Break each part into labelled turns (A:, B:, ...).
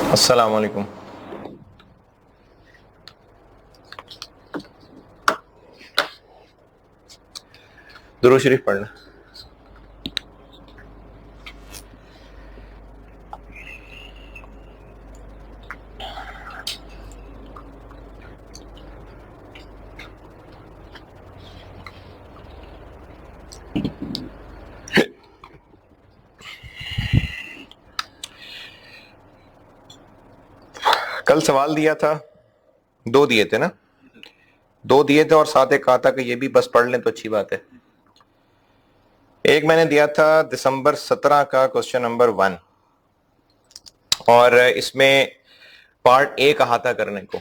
A: अस्सलाम वालेकुम। दुरूद शरीफ पढ़ना। कल सवाल दिया था, दो दिए थे ना, दो दिए थे और साथ एक कहा था कि ये भी बस पढ़ लें तो अच्छी बात है। एक मैंने दिया था दिसंबर 17 का क्वेश्चन नंबर 1 और इसमें पार्ट ए कहा था करने को।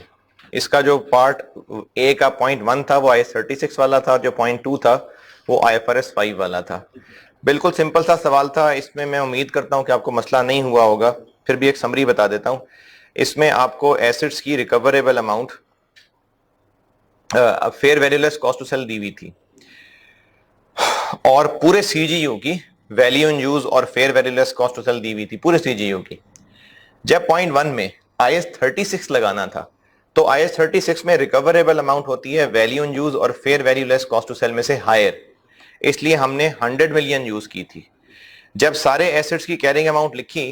A: इसका जो पार्ट ए का पॉइंट 1 था वो IAS 36 वाला था, जो पॉइंट 2 था वो IFRS 5 वाला था। बिल्कुल सिंपल सा सवाल था। इसमें मैं उम्मीद करता हूं कि आपको मसला नहीं हुआ होगा, फिर भी एक समरी बता देता हूं। इसमें आपको एसेट्स की recoverable amount fair value less cost to sell दी हुई थी और पूरे सीजीयू की वैल्यू इन यूज और fair value less cost to sell दी हुई थी पूरे सीजीयू की। जब पॉइंट 1 में IAS 36 लगाना था तो IAS 36 में रिकवरेबल अमाउंट होती है वैल्यू इन यूज और fair value less cost to sell में से हायर, इसलिए हमने 100 मिलियन यूज की थी। जब सारे एसेट्स की कैरिंग अमाउंट लिखी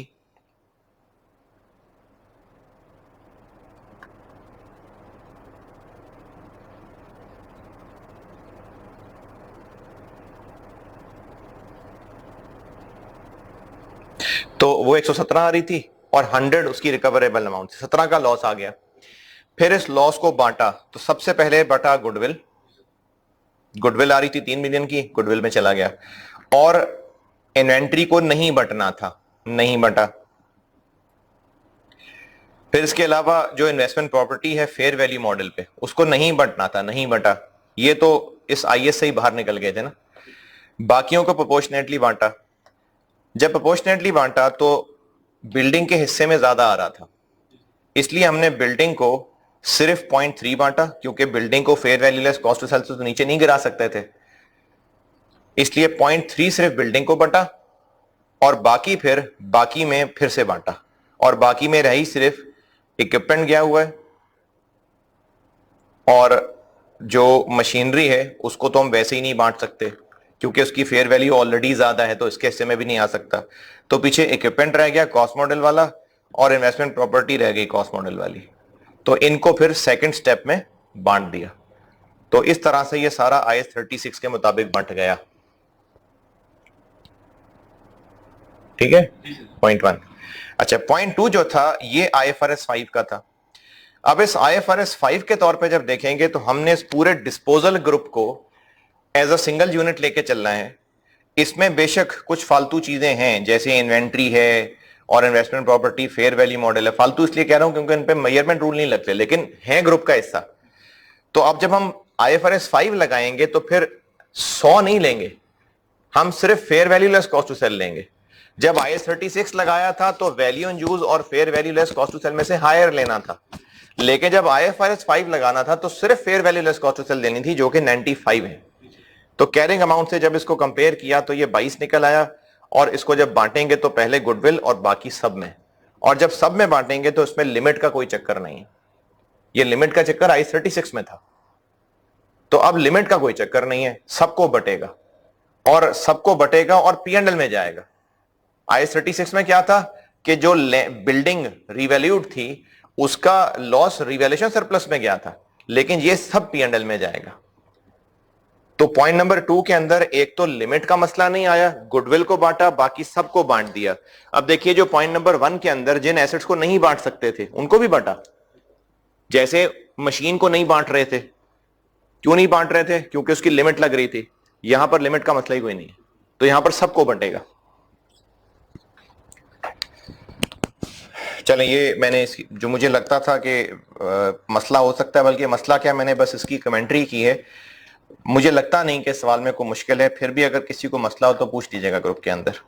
A: तो वो 117 आ रही थी और 100 उसकी रिकवरेबल अमाउंट, 17 का लॉस आ गया। फिर इस लॉस को बांटा तो सबसे पहले बटा गुडविल, गुडविल आ रही थी 3 मिलियन की, गुडविल में चला गया। और इन्वेंट्री को नहीं बटना था, नहीं बटा। फिर इसके अलावा जो इन्वेस्टमेंट प्रॉपर्टी है फेयर वैल्यू मॉडल पे, उसको नहीं बटना था, नहीं बटा। ये तो इस IAS से ही बाहर निकल गए थे ना। बाकियों को प्रोपोर्शनेटली बांटा। जब प्रोपोर्शनेटली बांटा तो बिल्डिंग के हिस्से में ज्यादा आ रहा था, इसलिए हमने बिल्डिंग को सिर्फ 0.3 बांटा, क्योंकि बिल्डिंग को fair value less cost to sales तो नीचे नहीं गिरा सकते थे, इसलिए 0.3 सिर्फ बिल्डिंग को बांटा और बाकी फिर बाकी में फिर से बांटा। और बाकी में रही सिर्फ इक्विपमेंट गया हुआ है और जो मशीनरी है उसको तो हम वैसे ही नहीं बांट सकते क्योंकि उसकी फेयर वैल्यू ऑलरेडी ज्यादा है, तो इसके हिस्से में भी नहीं आ सकता। तो पीछे इक्विपमेंट रह गया कॉस्ट मॉडल वाला और इन्वेस्टमेंट प्रॉपर्टी रह गई कॉस्ट मॉडल वाली, तो इनको फिर सेकंड स्टेप में बांट दिया। तो इस तरह से ये सारा IAS 36 के मुताबिक बंट गया। ठीक है, पॉइंट 1। अच्छा, पॉइंट 2 जो था ये IFRS 5 का था। अब इस IFRS 5 के तौर पे जब देखेंगे तो हमने इस पूरे डिस्पोजल ग्रुप को एज अ सिंगल यूनिट लेके चलना है। इसमें बेशक कुछ फालतू चीजें हैं जैसे इन्वेंट्री है और investment property fair value model है। फालतू इसलिए कह रहा हूं क्योंकि इन पे मेजरमेंट रूल नहीं लगते, लेकिन है ग्रुप का हिस्सा। तो अब जब हम IFRS 5 लगाएंगे तो फिर 100 नहीं लेंगे, हम सिर्फ fair value less cost to sell लेंगे। जब IAS 36 लगाया था तो वैल्यू इन यूज और fair value less cost to sell में से हायर लेना था, लेकिन जब IFRS 5 लगाना था तो सिर्फ fair value less cost to sell लेनी थी जो कि 95 है। तो कैरिंग अमाउंट से जब इसको कंपेयर किया तो ये 22 निकल आया। और इसको जब बांटेंगे तो पहले गुडविल और बाकी सब में, और जब सब में बांटेंगे तो इसमें लिमिट का कोई चक्कर नहीं है। ये लिमिट का चक्कर IAS 36 में था, तो अब लिमिट का कोई चक्कर नहीं है, सबको बटेगा और सबको बटेगा और P&L में जाएगा। IAS 36 में क्या था कि जो बिल्डिंग रिवैल्यूड थी उसका लॉस रिवैल्यूएशन सरप्लस में गया था, लेकिन ये सब P&L में जाएगा। तो पॉइंट नंबर 2 के अंदर एक तो लिमिट का मसला नहीं आया, गुडविल को बांटा, बाकी सबको बांट दिया। अब देखिए जो पॉइंट नंबर 1 के अंदर जिन एसेट्स को नहीं बांट सकते थे उनको भी बांटा। जैसे मशीन को नहीं बांट रहे थे, क्यों नहीं बांट रहे थे? क्योंकि उसकी लिमिट लग रही थी। यहां पर लिमिट का मसला ही कोई नहीं है, तो यहां पर सबको बंटेगा। चलें, ये मैंने जो मुझे लगता था कि मसला हो सकता है, बल्कि मसला क्या, मैंने बस इसकी कमेंट्री की है। मुझे लगता नहीं कि सवाल में कोई मुश्किल है, फिर भी अगर किसी को मसला हो तो पूछ लीजिएगा ग्रुप के अंदर।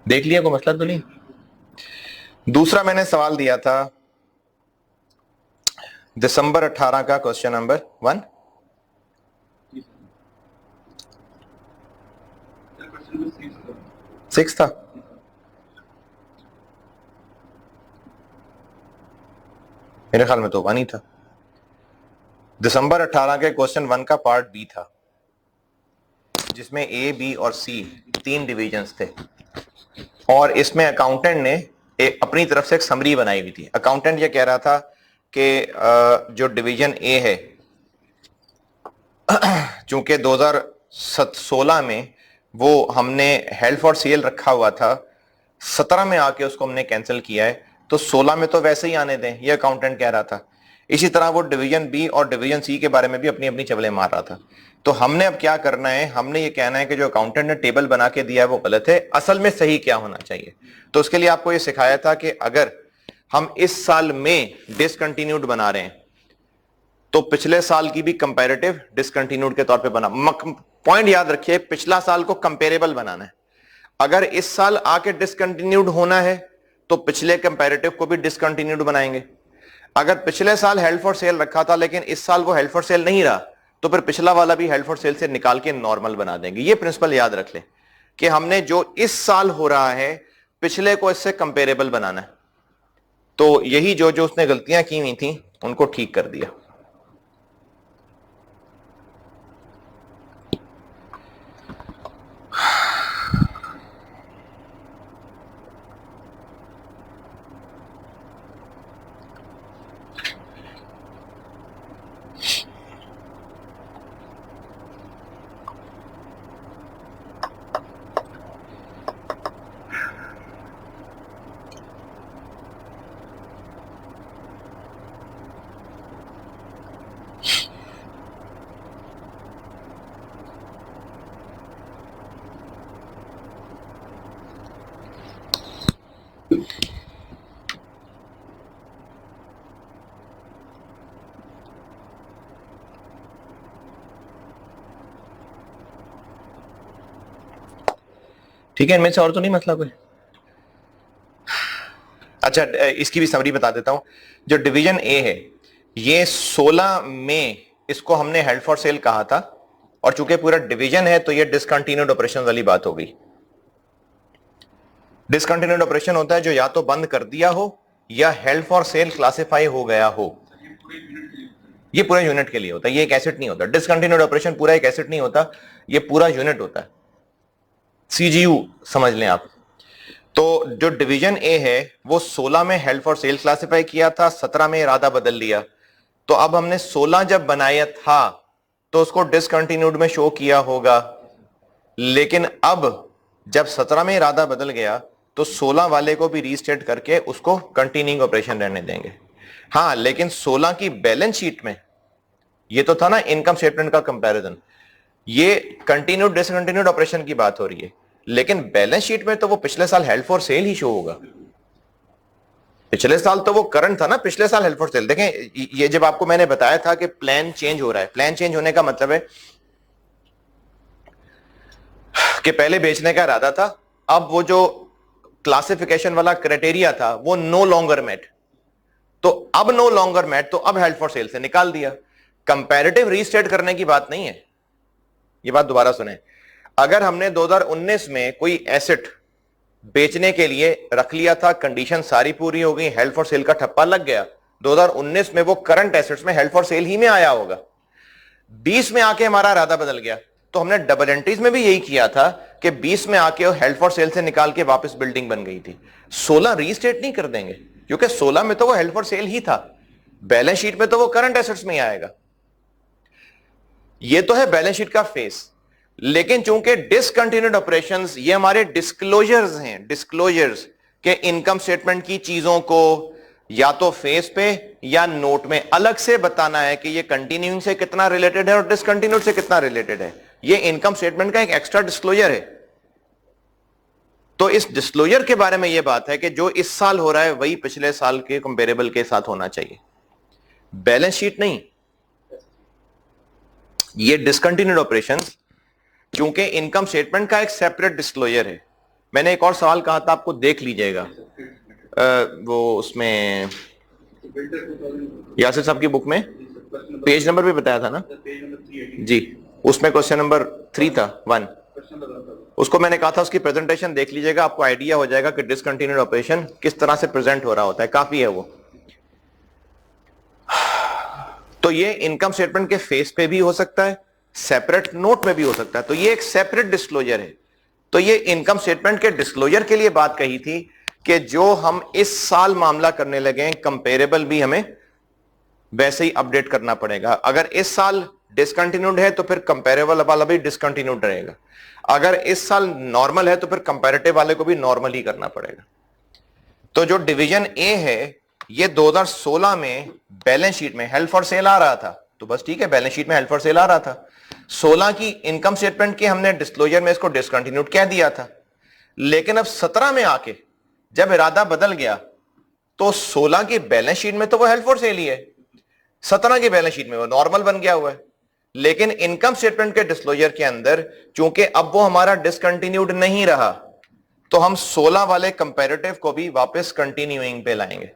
A: देख लिया कोई मसला तो नहीं। दूसरा मैंने सवाल दिया था दिसंबर 18 का क्वेश्चन नंबर 1। 6 था। मेरे ख्याल में तो 1 ही था। दिसंबर 18 के क्वेश्चन 1 का पार्ट बी था, जिसमें ए, बी और सी 3 डिविजन्स थे, और इसमें अकाउंटेंट ने अपनी तरफ से एक समरी बनाई हुई थी। अकाउंटेंट ये कह रहा था कि जो डिवीजन ए है, चूंकि 2016 में वो हमने हेल्ड फॉर सेल रखा हुआ था, 17 में आके उसको हमने कैंसिल किया है, तो 16 में तो वैसे ही आने दें, ये अकाउंटेंट कह रहा था। इसी तरह वो डिवीजन बी और डिवीजन सी के बारे में भी अपनी अपनी चवले मार रहा था। तो हमने अब क्या करना है, हमने ये कहना है कि जो अकाउंटेंट ने टेबल बना के दिया है वो गलत है, असल में सही क्या होना चाहिए। तो उसके लिए आपको ये सिखाया था कि अगर हम इस साल में डिसकंटिन्यूड बना रहे हैं तो पिछले साल की भी कंपैरेटिव डिसकंटिन्यूड के तौर पे बना। पॉइंट याद रखिए, पिछला साल को कंपेरेबल बनाना है। अगर इस साल आके डिसकंटिन्यूड होना है तो पिछले कंपैरेटिव को भी डिसकंटिन्यूड बनाएंगे। अगर पिछले साल हेल्ड फॉर सेल रखा था लेकिन इस साल वो हेल्ड फॉर सेल नहीं रहा, तो फिर पिछला वाला भी हेल्ड फॉर सेल से निकाल के नॉर्मल बना देंगे। ये प्रिंसिपल याद रख लें कि हमने जो इस साल हो रहा है पिछले को इससे कंपेरेबल बनाना है। तो यही जो जो उसने गलतियां की हुई थी उनको ठीक कर दिया। ठीक है, इनमें से और तो नहीं मसला कोई? अच्छा, इसकी भी समरी बता देता हूं। जो डिवीजन ए है, ये 16 में इसको हमने हेल्ड फॉर सेल कहा था, और चूंकि पूरा डिवीजन है तो ये डिसकंटिन्यूड ऑपरेशन वाली बात हो गई। डिसकंटिन्यूड ऑपरेशन होता है जो या तो बंद कर दिया हो या हेल्ड फॉर सेल क्लासिफाई हो गया हो। ये पूरा यूनिट के लिए होता है, ये एक एसेट नहीं होता। डिसकंटिन्यूड ऑपरेशन पूरा एक एसेट नहीं होता, ये पूरा यूनिट होता है। सीजीयू समझ लें आप। तो जो डिवीजन ए है वो 16 में हेल्ड फॉर सेल क्लासिफाई किया था, 17 में इरादा बदल लिया। तो अब हमने 16 जब बनाया था तो उसको डिसकंटिन्यूड में शो किया होगा, लेकिन अब जब 17 में इरादा बदल गया तो 16 वाले को भी रीस्टेट करके उसको कंटिन्यूइंग ऑपरेशन रहने देंगे। हाँ, लेकिन 16 की बैलेंस शीट में ये तो था ना इनकम स्टेटमेंट का कंपैरिजन, ये कंटिन्यूड डिसकंटिन्यूड ऑपरेशन की बात हो रही है, लेकिन बैलेंस शीट में तो वो पिछले साल held for sale he show होगा। पिछले साल तो वो करंट था ना, पिछले साल हेल्ड फॉर सेल। देखें, ये जब आपको मैंने बताया था कि प्लान चेंज हो रहा है, प्लान चेंज होने का मतलब है कि पहले बेचने का इरादा था, अब वो जो क्लासिफिकेशन वाला क्राइटेरिया था वो नो लॉन्गर मेट, तो अब नो लॉन्गर मेट, तो अब हेल्ड फॉर सेल से निकाल दिया। कंपैरेटिव रीस्टेट करने की बात नहीं है, ये बात दोबारा सुने। अगर हमने 2019 में कोई एसेट बेचने के लिए रख लिया था, कंडीशन सारी पूरी हो गई, हेल्ड फॉर सेल का ठप्पा लग गया, 2019 में वो करंट एसेट्स में हेल्ड फॉर सेल ही में आया होगा। 20 में आके हमारा इरादा बदल गया, तो हमने डबल एंट्रीज में भी यही किया था कि 20 में आके हेल्ड फॉर सेल से निकाल के वापस बिल्डिंग बन गई थी। 16 रीस्टेट नहीं कर देंगे, क्योंकि 16 में तो वो हेल्ड फॉर सेल ही था, बैलेंस शीट में तो वो करंट एसेट्स में ही आएगा। ये तो है बैलेंस शीट का फेस, लेकिन चूंकि डिसकंटिन्यूड ऑपरेशंस ये हमारे डिस्क्लोजर्स हैं, डिस्क्लोजर्स के इनकम स्टेटमेंट की चीजों को या तो फेस पे या नोट में अलग से बताना है कि ये कंटिन्यूइंग से कितना रिलेटेड है और डिसकंटिन्यूड से कितना रिलेटेड है। ये इनकम स्टेटमेंट का एक एक्स्ट्रा डिस्क्लोजर है। तो इस डिस्क्लोजर के बारे में यह बात है कि जो इस साल हो रहा है वही पिछले साल के कंपेरेबल के साथ होना चाहिए, बैलेंस शीट नहीं। ये डिसकंटिन्यूड ऑपरेशंस क्योंकि इनकम स्टेटमेंट का एक सेपरेट डिस्क्लोजर है। मैंने एक और सवाल कहा था, आपको देख लीजिएगा, वो उसमें यासिर साहब की बुक में पेज नंबर भी बताया था ना जी, उसमें क्वेश्चन नंबर 3 था 1, उसको मैंने कहा था उसकी प्रेजेंटेशन देख लीजिएगा, आपको आइडिया हो जाएगा कि डिसकंटिन्यूड ऑपरेशन किस तरह से प्रेजेंट हो रहा होता है, काफी है वो। तो ये इनकम स्टेटमेंट के फेस पे भी हो सकता है, सेपरेट नोट में भी हो सकता है, तो ये एक सेपरेट डिस्क्लोजर है। तो ये इनकम स्टेटमेंट के डिस्क्लोजर के लिए बात कही थी कि जो हम इस साल मामला करने लगे कंपेरेबल भी हमें वैसे ही अपडेट करना पड़ेगा। अगर इस साल डिसकंटिन्यूड है तो फिर कंपेरेबल वाला भी डिसकंटिन्यूड रहेगा, अगर इस साल नॉर्मल है तो फिर कंपैरेटिव वाले को भी नॉर्मल ही करना पड़ेगा। तो जो डिवीजन ए है ये 2016 में बैलेंस शीट में हेल्ड फॉर सेल आ रहा था, तो बस ठीक है, बैलेंस शीट में हेल्ड फॉर सेल आ रहा था। 16 की इनकम स्टेटमेंट के हमने डिस्क्लोजर में इसको डिसकंटिन्यूड कह दिया था, लेकिन अब 17 में आके जब इरादा बदल गया तो 16 की बैलेंस शीट में तो वो हेल्ड फॉर सेल ही है, 17 की बैलेंस शीट में वो नॉर्मल बन गया हुआ है, लेकिन इनकम स्टेटमेंट के डिस्क्लोजर के अंदर चूंकि अब वो हमारा डिसकंटिन्यूड नहीं रहा तो हम 16 वाले कंपैरेटिव को भी वापस कंटिन्यूइंग पे लाएंगे।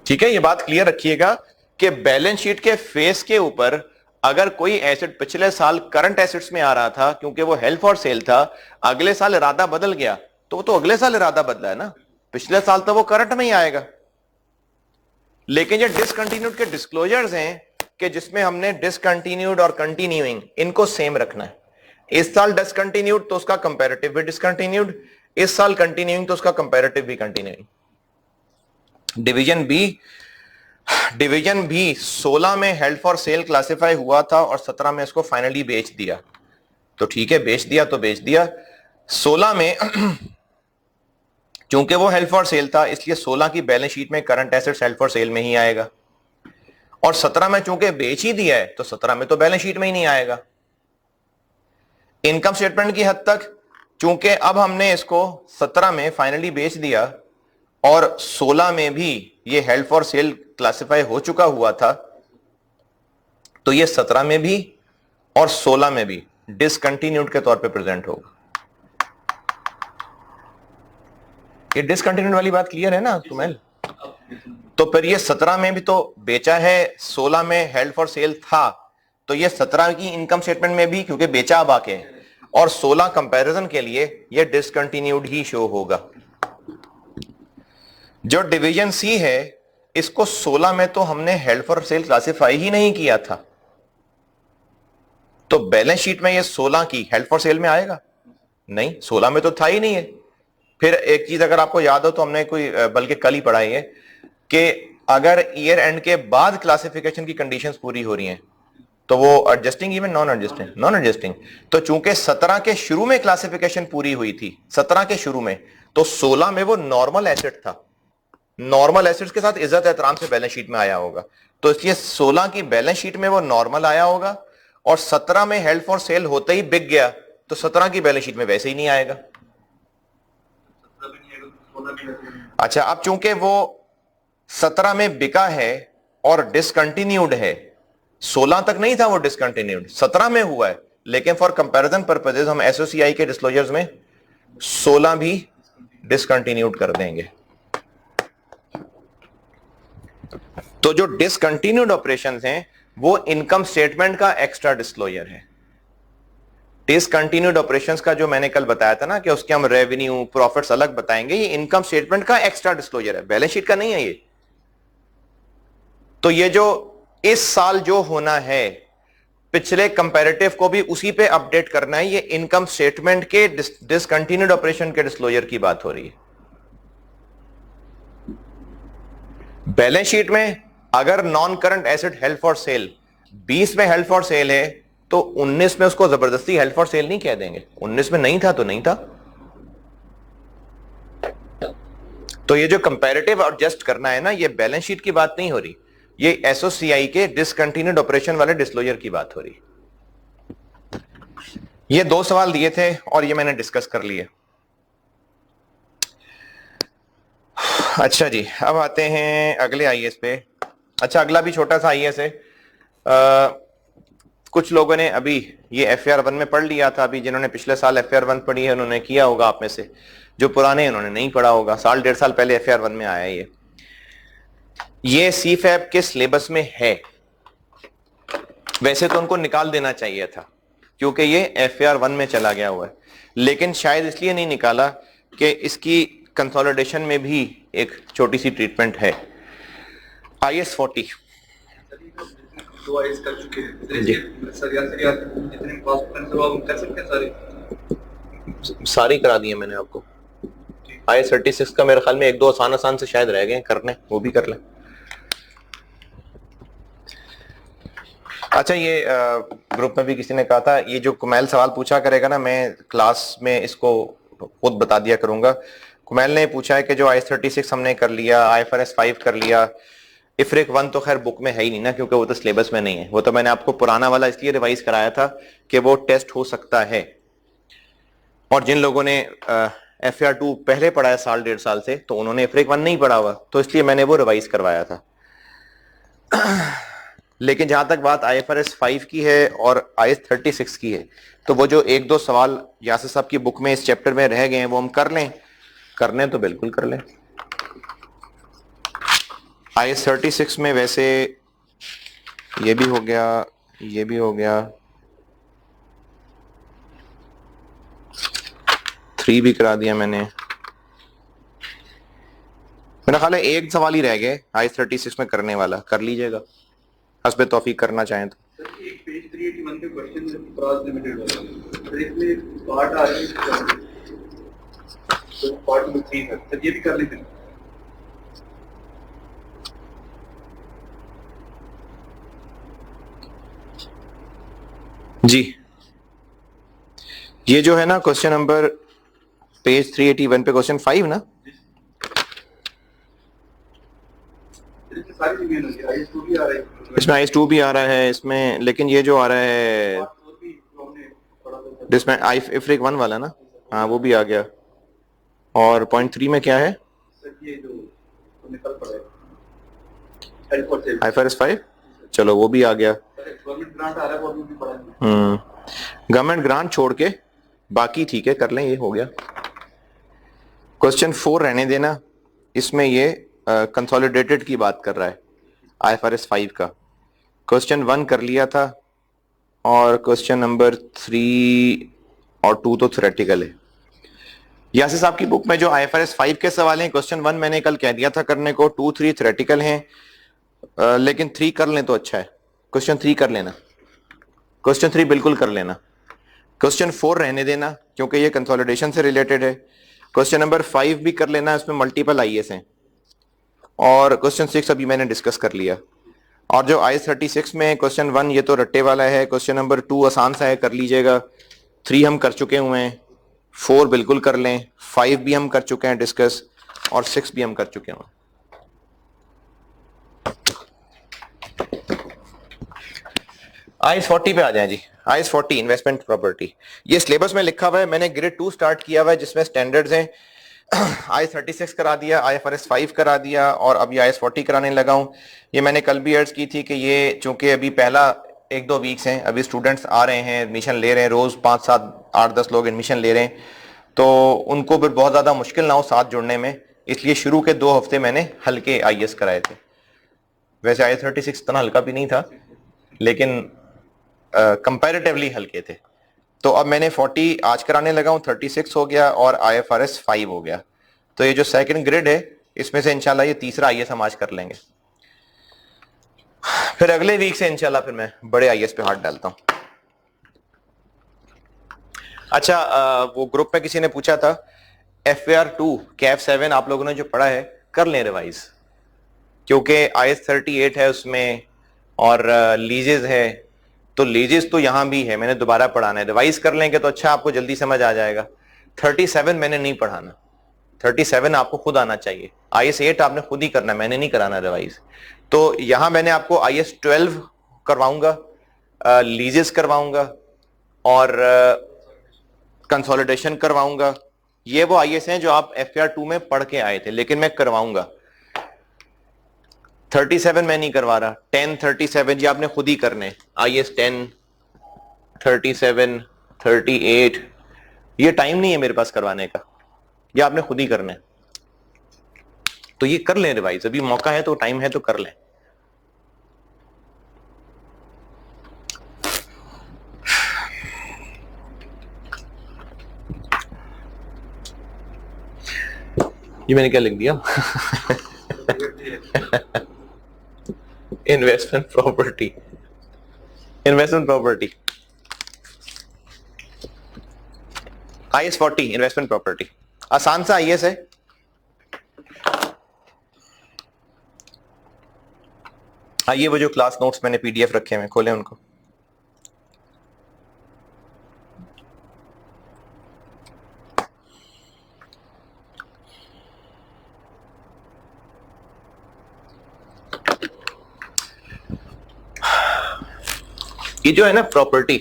A: ठीक है, ये बात क्लियर रखिएगा कि बैलेंस शीट के फेस के ऊपर अगर कोई एसेट पिछले साल करंट एसेट्स में आ रहा था क्योंकि वो हेल्ड फॉर सेल था, अगले साल इरादा बदल गया तो वो तो अगले साल इरादा बदला है ना, पिछले साल तो वो करंट में ही आएगा। लेकिन ये डिसकंटिन्यूड के डिस्क्लोजर्स हैं कि जिसमें हमने डिसकंटिन्यूड और कंटिन्यूइंग इनको सेम रखना है। इस साल डिसकंटिन्यूड तो उसका कंपैरेटिव भी डिसकंटिन्यूड, इस साल कंटिन्यूइंग तो उसका कंपैरेटिव भी कंटिन्यूइंग। डिवीजन बी 16 में हेल्ड फॉर सेल क्लासिफाई हुआ था और 17 में इसको फाइनली बेच दिया, तो ठीक है, बेच दिया तो बेच दिया। 16 में चूंकि वो हेल्ड फॉर सेल था इसलिए 16 की बैलेंस शीट में current assets held for sale में ही आएगा, और 17 में चूंकि बेच ही दिया है तो 17 में तो बैलेंस शीट में ही नहीं आएगा। इनकम स्टेटमेंट की हद तक चूंकि अब हमने इसको 17 में फाइनली बेच दिया और 16 में भी ये हेल्ड फॉर सेल क्लासिफाई हो चुका हुआ था, तो ये 17 में भी और 16 में भी डिसकंटिन्यूड के तौर पे प्रेजेंट होगा। ये डिसकंटिन्यूड वाली बात क्लियर है ना सुमेल? तो फिर ये 17 में भी तो बेचा है, 16 में हेल्ड फॉर सेल था, तो ये 17 की इनकम स्टेटमेंट में भी क्योंकि बेचा अब आके है, और 16 कंपैरिजन के लिए ये डिसकंटिन्यूड ही शो होगा। जो डिवीजन सी है इसको 16 में तो हमने हेल्ड फॉर सेल क्लासिफाई ही नहीं किया था, तो बैलेंस शीट में ये 16 की हेल्ड फॉर सेल में आएगा नहीं, 16 में तो था ही नहीं है। फिर एक चीज अगर आपको याद हो तो हमने कोई बल्कि कल ही पढ़ाई है कि अगर ईयर एंड के बाद क्लासिफिकेशन की कंडीशंस पूरी हो रही हैं तो वो एडजस्टिंग इवन नॉन एडजस्टिंग, तो चूंकि 17 के शुरू में क्लासिफिकेशन पूरी हुई थी, 17 के शुरू में, तो 16 में वो नॉर्मल एसेट था, नॉर्मल एसेट्स के साथ इज्जत एहतराम से बैलेंस शीट में आया होगा, तो इसलिए 16 की बैलेंस शीट में वो नॉर्मल आया होगा, और 17 में हेल्ड फॉर सेल होते ही बिक गया तो 17 की बैलेंस शीट में वैसे ही नहीं आएगा। अच्छा, अब चूंकि वो 17 में बिका है और डिसकंटिन्यूड है, 16 तक नहीं था वो डिसकंटिन्यूड, 17 में हुआ है, लेकिन फॉर कंपैरिजन पर्पसेस हम एसओसीआई के डिस्क्लोजर्स में 16 भी डिसकंटिन्यूड कर देंगे। तो जो डिसकंटिन्यूड ऑपरेशंस हैं वो इनकम स्टेटमेंट का एक्स्ट्रा डिस्क्लोजर है। डिसकंटिन्यूड ऑपरेशंस का जो मैंने कल बताया था ना कि उसके हम रेवेन्यू प्रॉफिट्स अलग बताएंगे, ये इनकम स्टेटमेंट का एक्स्ट्रा डिस्क्लोजर है, बैलेंस शीट का नहीं है ये। तो ये जो इस साल जो होना है पिछले कंपैरेटिव को भी उसी पे अपडेट करना है, ये इनकम स्टेटमेंट के डिसकंटिन्यूड ऑपरेशन के डिस्क्लोजर की बात हो रही है। बैलेंस शीट में अगर non current asset held for sale 20 में हेल्ड फॉर सेल है तो 19 में उसको जबरदस्ती हेल्ड फॉर सेल नहीं कह देंगे, 19 में नहीं था तो नहीं था। तो ये जो कंपैरेटिव एडजस्ट करना है ना, ये बैलेंस शीट की बात नहीं हो रही, ये एसओसीआई के डिसकंटिन्यूड ऑपरेशन वाले डिस्क्लोजर की बात हो रही। ये 2 सवाल दिए थे और ये मैंने डिस्कस कर लिए। अच्छा जी, अब आते हैं अगले आईएएस पे। अच्छा, अगला भी छोटा सा आईएएस है। कुछ लोगों ने अभी ये एफआर 1 में पढ़ लिया था, अभी जिन्होंने पिछले साल एफआर 1 पढ़ी है उन्होंने किया होगा आप में से, जो पुराने उन्होंने नहीं पढ़ा होगा, साल 1.5 साल पहले एफआर 1 में आया है। ये सीफैब के सिलेबस में है, वैसे तो उनको निकाल देना चाहिए था क्योंकि ये एफआर 1 में चला गया हुआ है, लेकिन शायद इसलिए नहीं निकाला कि इसकी कंसोलिडेशन में भी एक छोटी सी ट्रीटमेंट है। IS 40
B: दो आईएस कर चुके हैं सर यार जितने पास हम कर सकते हैं
A: सारी करा दी है मैंने आपको। IS 36 का मेरे ख्याल में एक दो आसान से शायद रह गए करने, वो भी कर लें। अच्छा, ये ग्रुप में भी किसी ने कहा था ये जो कुमैल सवाल पूछा करेगा ना, मैं क्लास में इसको खुद बता दिया करूंगा। कुमैल ने पूछा है कि जो IS 36 हमने कर लिया, IFRS 5 कर लिया, इफ्रिक 1 तो खैर बुक में है ही नहीं ना, क्योंकि वो तो सिलेबस में नहीं है। वो तो मैंने आपको पुराना वाला इसलिए रिवाइज कराया था कि वो टेस्ट हो सकता है। और जिन लोगों ने FAR2 पहले पढ़ा है साल डेढ़ साल से, तो उन्होंने इफ्रिक 1 नहीं पढ़ा हुआ, तो इसलिए मैंने वो रिवाइज करवाया था। लेकिन जहां तक बात IFRS 5 की है और IS 36 की है, तो वो जो एक दो सवाल यासिर साहब की बुक में इस चैप्टर में रह गए हैं वो हम कर लें, करने तो बिल्कुल कर लें। IS 36 में वैसे ये भी हो गया, ये भी हो गया, 3 भी करा दिया मैंने। मेरा ख्याल है एक सवाल ही रह गए IS 36 में करने वाला, कर लीजिएगा हस्बे तौफीक करना चाहें तो।
B: सर एक पेज 381 के क्वेश्चन क्रॉस लिमिटेड वाला, सर इसमें पार्ट आ रहा है तो पार्ट में 3 है, सर ये भी कर लेते हैं।
A: जी, ये जो है ना क्वेश्चन नंबर पेज 381 पे क्वेश्चन 5 ना, इसमें IS2 भी आ रहा है इसमें, लेकिन ये जो आ रहा है जिसमें इफ्रिक 1 वाला ना, हाँ वो भी आ गया। और पॉइंट 3 में क्या है, IFRS 5, चलो वो भी आ गया। गवर्नमेंट ग्रांट छोड़ के बाकी ठीक है, कर लें, ये हो गया। क्वेश्चन 4 रहने देना, इसमें ये कंसोलिडेटेड की बात कर रहा है IFRS 5 का। क्वेश्चन 1 कर लिया था और क्वेश्चन नंबर 3 और 2 तो थ्योरेटिकल है। यासिर साहब की बुक में जो IFRS 5 के सवाल हैं, क्वेश्चन 1 मैंने कल कह दिया था करने को, 2 3 थ्योरेटिकल हैं, लेकिन 3 कर लें तो अच्छा है। क्वेश्चन 3 कर लेना, क्वेश्चन 3 बिल्कुल कर लेना। क्वेश्चन 4 रहने देना क्योंकि ये कंसोलिडेशन से रिलेटेड है। क्वेश्चन नंबर 5 भी कर लेना, इसमें मल्टीपल IS हैं। और क्वेश्चन 6 अभी मैंने डिस्कस कर लिया। और जो IS 36 में क्वेश्चन 1 ये तो रट्टे वाला है, क्वेश्चन नंबर 2 आसान सा है, कर लीजिएगा। 3 हम कर चुके हुए हैं, 4 बिल्कुल कर लें, 5 भी हम कर चुके हैं डिस्कस, और 6 भी हम कर चुके हैं। IS 40 पे आ जाएं जी। IS 40 इन्वेस्टमेंट प्रॉपर्टी, ये सिलेबस में लिखा हुआ है। मैंने ग्रेड 2 स्टार्ट किया हुआ है जिसमें स्टैंडर्ड्स हैं। IS 36 करा दिया, IFRS 5 करा दिया, और अभी IS 40 कराने लगा हूं। ये मैंने कल भी अर्ज की थी कि ये चूंकि अभी पहला 1-2 वीक्स हैं, अभी स्टूडेंट्स आ रहे हैं, एडमिशन ले रहे हैं, रोज 5 7 8 10 लोग एडमिशन ले रहे हैं, तो उनको भी बहुत ज्यादा मुश्किल ना हो साथ जुड़ने में, इसलिए शुरू के 2 हफ्ते मैंने हल्के IS कराए थे। वैसे IS 36 इतना हल्का भी नहीं था, लेकिन कंपैरेटिवली हल्के थे। तो अब मैंने 40 आज कराने लगा हूं, 36 हो गया और IFRS 5 हो गया। तो ये जो सेकंड ग्रेड है, इसमें से इंशाल्लाह ये तीसरा IS हम आज कर लेंगे। फिर अगले वीक से इंशाल्लाह फिर मैं बड़े IS पे हाथ डालता हूं। अच्छा, वो ग्रुप में किसी ने पूछा था FAR2 कैफ 7 आप लोगों ने जो पढ़ा है कर लें रिवाइज, क्योंकि IS 38 है उसमें और लीजेस है, तो लीजेस तो यहां भी है, मैंने दोबारा पढ़ाना है। रिवाइज कर लेंगे तो अच्छा, आपको जल्दी समझ आ जाएगा। 37 मैंने नहीं पढ़ाना, 37 आपको खुद आना चाहिए। IS 8 आपने खुद ही करना, मैंने नहीं कराना रिवाइज। तो यहां मैंने आपको IS 12 करवाऊंगा, लीजेस करवाऊंगा और कंसोलिडेशन करवाऊंगा। ये वो IS हैं जो आप FAR2 में पढ़ के आए थे, लेकिन मैं करवाऊंगा। 37 मैं नहीं करवा रहा, 10 37 ये आपने खुद ही करने। IS 10 37 38 ये टाइम नहीं है मेरे पास करवाने का, ये आपने खुद ही करना है। तो ये कर लें रिवाइज, अभी मौका है तो, टाइम है तो कर लें। ये मैंने क्या लिख दिया? Investment property, investment property, IS 40 investment property, आसान सा IS है। आइए वो जो क्लास नोट्स मैंने PDF रखे हैं खोलें उनको। ये जो है ना प्रॉपर्टी,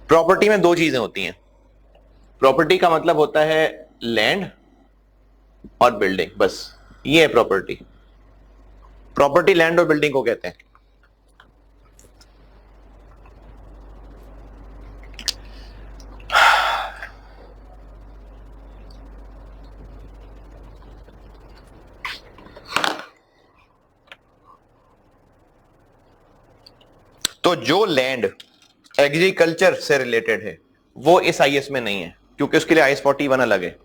A: प्रॉपर्टी में दो चीजें होती हैं। प्रॉपर्टी का मतलब होता है लैंड और बिल्डिंग, बस ये है प्रॉपर्टी। प्रॉपर्टी लैंड और बिल्डिंग को कहते हैं। तो जो लैंड एग्रीकल्चर से रिलेटेड है वो इस IS में नहीं है, क्योंकि उसके लिए IS 41 अलग है।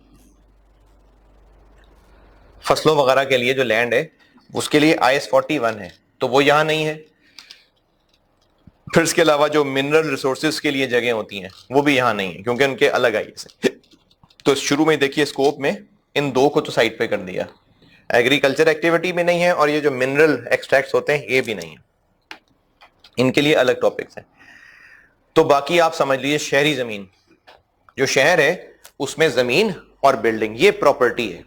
A: फसलों वगैरह के लिए जो लैंड है उसके लिए IS 41 है, तो वो यहां नहीं है। फिर इसके अलावा जो मिनरल रिसोर्सेज के लिए जगह होती हैं वो भी यहां नहीं है, क्योंकि उनके अलग IS है। तो शुरू में देखिए स्कोप में इन दो को तो साइड पे कर दिया, एग्रीकल्चर एक्टिविटी भी नहीं है और ये जो मिनरल एक्सट्रैक्ट्स होते हैं ये भी नहीं है, इनके लिए अलग टॉपिक्स हैं। तो बाकी आप समझ लीजिए शहरी जमीन, जो शहर है उसमें जमीन और बिल्डिंग ये प्रॉपर्टी है।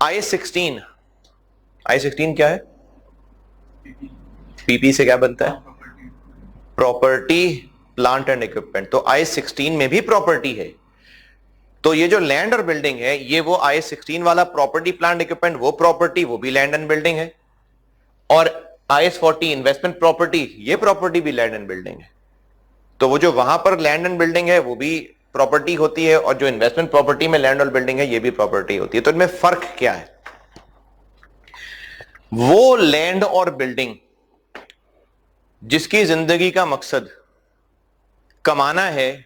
A: I16, I16 क्या है? PP से क्या बनता है? Property plant and equipment. तो I16 में भी प्रॉपर्टी है। तो ये जो लैंड और बिल्डिंग है ये वो I16 वाला प्रॉपर्टी प्लांट इक्विपमेंट, वो प्रॉपर्टी वो भी लैंड एंड बिल्डिंग है। और IS 40 इन्वेस्टमेंट प्रॉपर्टी, ये प्रॉपर्टी भी लैंड एंड बिल्डिंग है। तो वो जो वहां पर लैंड एंड बिल्डिंग है वो भी प्रॉपर्टी होती है, और जो इन्वेस्टमेंट प्रॉपर्टी में लैंड और बिल्डिंग है ये भी प्रॉपर्टी होती है। तो इनमें फर्क क्या है? वो लैंड और बिल्डिंग जिसकी जिंदगी का मकसद कमाना है,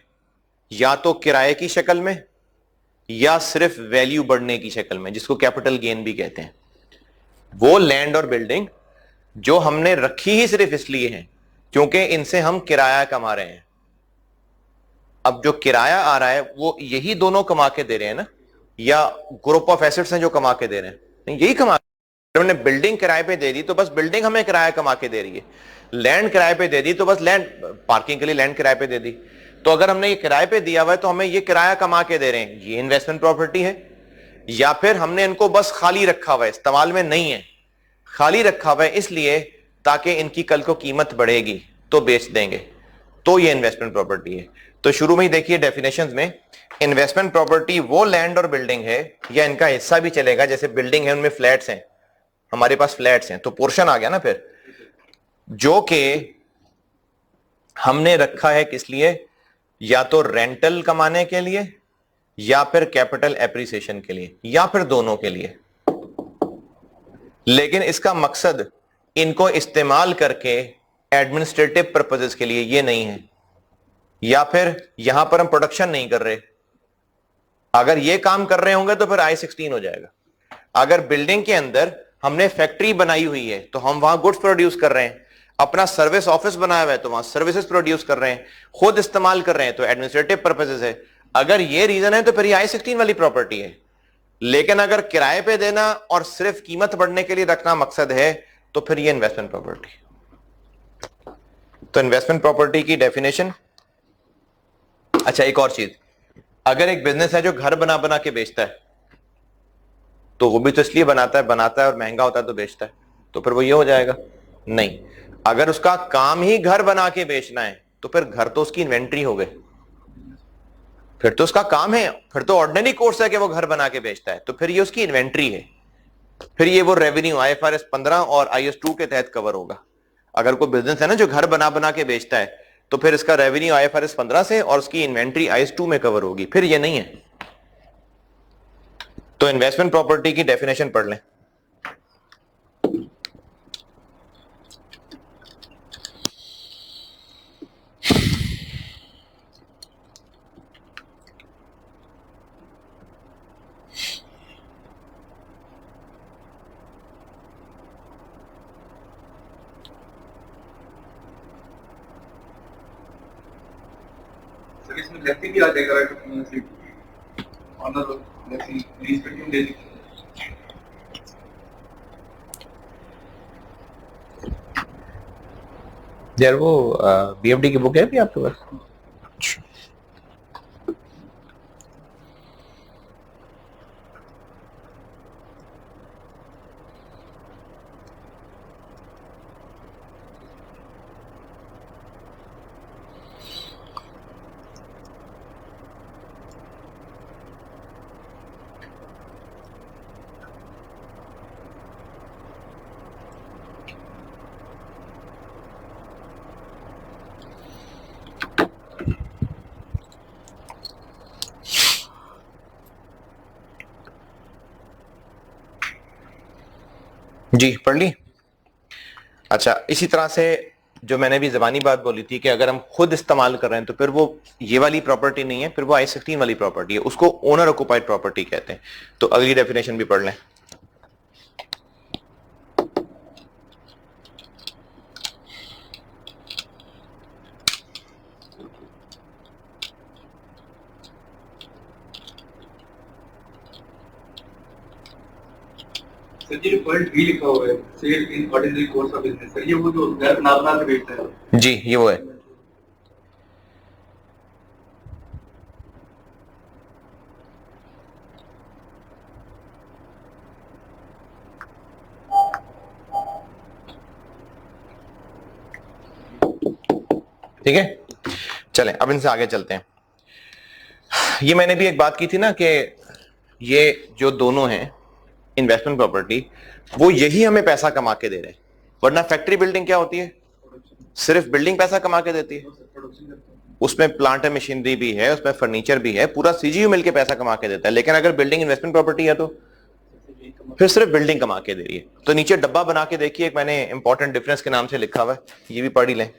A: या तो किराए की शक्ल में या सिर्फ वैल्यू बढ़ने की शक्ल में, जिसको कैपिटल गेन भी कहते हैं, वो लैंड और बिल्डिंग जो हमने रखी ही सिर्फ इसलिए है क्योंकि इनसे हम किराया कमा रहे हैं। अब जो किराया आ रहा है वो यही दोनों कमा के दे रहे हैं ना, या ग्रुप ऑफ एसेट्स हैं जो कमा के दे रहे हैं? नहीं, यही कमा। हमने बिल्डिंग किराए पे दे दी तो बस बिल्डिंग हमें किराया कमा के दे रही है। लैंड किराए पे दे दी तो बस लैंड, पार्किंग के लिए लैंड किराए पे दे दी। तो अगर हमने ये किराए पे दिया हुआ है तो हमें ये किराया कमा के दे रहे हैं, ये इन्वेस्टमेंट प्रॉपर्टी है। या फिर हमने इनको बस खाली रखा हुआ है, इस्तेमाल में नहीं है, खाली रखा हुआ है इसलिए ताकि इनकी कल को कीमत बढ़ेगी तो बेच देंगे, तो ये इन्वेस्टमेंट प्रॉपर्टी है। तो शुरू में ही देखिए डेफिनेशंस में, इन्वेस्टमेंट प्रॉपर्टी वो लैंड और बिल्डिंग है या इनका हिस्सा भी चलेगा। जैसे बिल्डिंग है उनमें फ्लैट्स हैं, हमारे पास फ्लैट्स हैं तो पोर्शन आ गया ना, फिर जो कि हमने रखा है किस लिए, या तो रेंटल कमाने के लिए या फिर कैपिटल एप्रिसिएशन के लिए या फिर दोनों के लिए। लेकिन इसका मकसद इनको इस्तेमाल करके एडमिनिस्ट्रेटिव पर्पसेस के लिए ये नहीं है, या फिर यहां पर हम प्रोडक्शन नहीं कर रहे। अगर ये काम कर रहे होंगे तो फिर I16 हो जाएगा। अगर बिल्डिंग के अंदर हमने फैक्ट्री बनाई हुई है तो हम वहां गुड्स प्रोड्यूस कर रहे हैं, अपना सर्विस ऑफिस बनाया हुआ है तो वहां सर्विसेज प्रोड्यूस कर रहे हैं, खुद इस्तेमाल कर रहे हैं तो एडमिनिस्ट्रेटिव पर्पसेस है। अगर ये रीजन है तो फिर ये I16 वाली प्रॉपर्टी है। लेकिन अगर किराए पे देना और सिर्फ कीमत बढ़ने के लिए रखना मकसद है तो फिर ये इन्वेस्टमेंट प्रॉपर्टी। तो इन्वेस्टमेंट प्रॉपर्टी की डेफिनेशन। अच्छा, एक और चीज, अगर एक बिजनेस है जो घर बना बना के बेचता है तो वो भी तो इसलिए बनाता है और महंगा होता है तो बेचता है, तो फिर वो ये हो जाएगा? नहीं, अगर उसका काम ही घर बना के बेचना है तो फिर घर तो उसकी इन्वेंट्री हो गई, फिर तो उसका काम है, फिर तो ऑर्डिनरी कोर्स है कि वो घर बना के बेचता है, तो फिर ये उसकी इन्वेंट्री है। फिर ये वो रेवेन्यू IFRS 15 और IS 2 के तहत कवर होगा। अगर कोई बिजनेस है ना जो घर बना बना के बेचता है तो फिर इसका रेवेन्यू IFRS 15 से और उसकी इन्वेंट्री IS 2 में कवर होगी, फिर ये नहीं है। तो इन्वेस्टमेंट प्रॉपर्टी की डेफिनेशन पढ़ लें।
B: सर इसमें लेफ्टी भी आ जाएगा राइट ऑनर लेफ्टी लीज पे क्यों दे दी
A: यार वो बीएफडी की बुक है भी आपके पास? जी पढ़ ली। अच्छा, इसी तरह से जो मैंने भी जबानी बात बोली थी कि अगर हम खुद इस्तेमाल कर रहे हैं तो फिर वो ये वाली प्रॉपर्टी नहीं है, फिर वो I-16 वाली प्रॉपर्टी है, उसको ओनर ऑक्युपाइड प्रॉपर्टी कहते हैं। तो अगली डेफिनेशन भी पढ़ लें।
B: सर जी पॉइंट बी लिखा हुआ है sale in ordinary course of business sir ये वो जो घर बना बना के बेचता है
A: जी ये वो है। ठीक है, चलें अब इनसे आगे चलते हैं। ये मैंने भी एक बात की थी ना कि ये जो दोनों हैं इन्वेस्टमेंट प्रॉपर्टी, वो यही हमें पैसा कमा के दे रहे हैं, वरना फैक्ट्री बिल्डिंग क्या होती है? सिर्फ बिल्डिंग पैसा कमा के देती है। उसमें प्लांट एंड मशीनरी भी है, उसमें फर्नीचर भी है, पूरा सीजीयू मिलके पैसा कमा के देता है। लेकिन अगर बिल्डिंग इन्वेस्टमेंट प्रॉपर्टी है तो फिर सिर्फ बिल्डिंग कमा के दे रही है। तो नीचे डब्बा बना के देखिए, एक मैंने इंपॉर्टेंट डिफरेंस के नाम से लिखा हुआ है, ये भी पढ़ ही लें।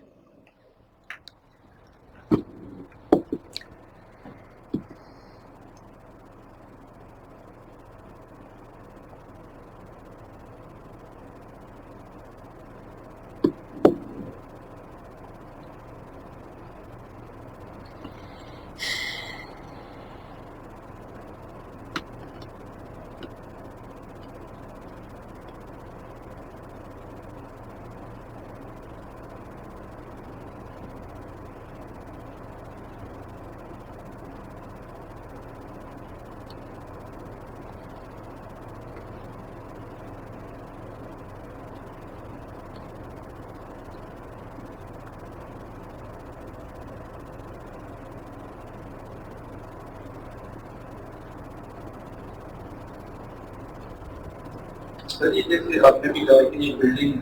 B: सर ये जैसे आपने भी कहा कि ये बिल्डिंग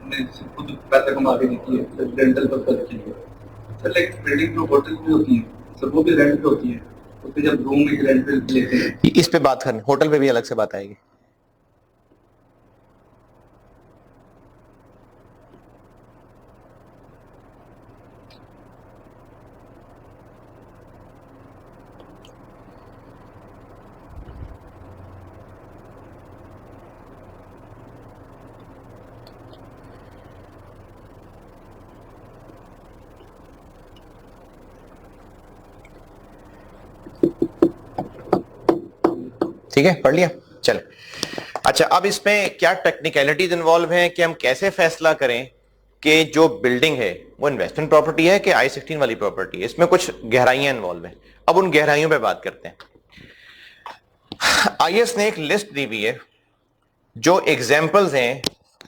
B: में खुद पैसा कमा के देती है रेंटल पर्पज के लिए सर लाइक बिल्डिंग जो होटल में होती है सर वो भी रेंट पे होती है उसके जब रूम में रेंट पे लेते हैं
A: इस पे बात करनी, होटल पे भी अलग से बात आएगी। ठीक है, पढ़ लिया, चले। अच्छा, अब इसमें क्या टेक्निकलिटीज इन्वॉल्व हैं कि हम कैसे फैसला करें कि जो बिल्डिंग है वो इन्वेस्टमेंट प्रॉपर्टी है कि I-16 वाली प्रॉपर्टी है? इसमें कुछ गहराइयां इन्वॉल्व हैं। अब उन गहराइयों पे बात करते हैं। IAS ने एक लिस्ट दी हुई है जो एग्जाम्पल्स हैं